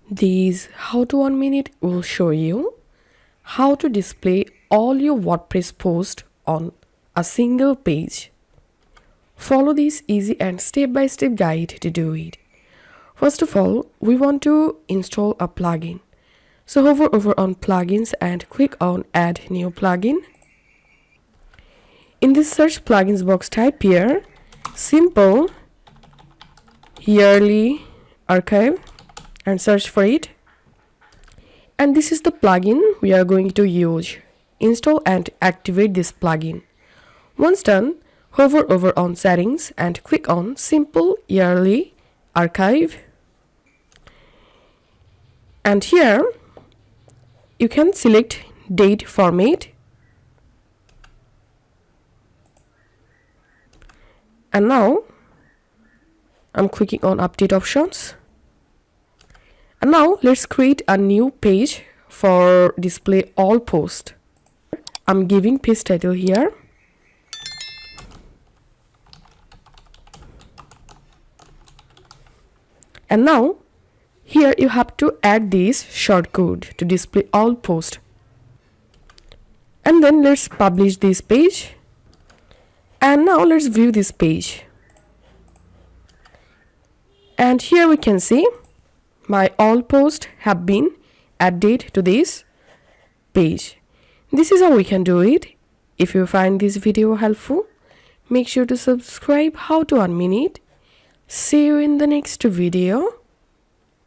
This how to 1 minute will show you how to display all your WordPress posts on a single page. Follow this easy and step-by-step guide to do it. First of all, we want to install a plugin. So hover over on plugins and click on add new plugin. In this search plugins box, type here simple yearly archive and search for it. And this is the plugin we are going to use. Install and activate this plugin. Once done, hover over on settings and click on simple yearly archive. And here you can select date format. And now I'm clicking on update options. And now let's create a new page for display all posts. I'm giving page title here. And now here you have to add this shortcode to display all posts. And then let's publish this page. And now let's view this page. And here we can see my all posts have been added to this page. This is how we can do it. If you find this video helpful, make sure to subscribe how to 1 minute. See you in the next video.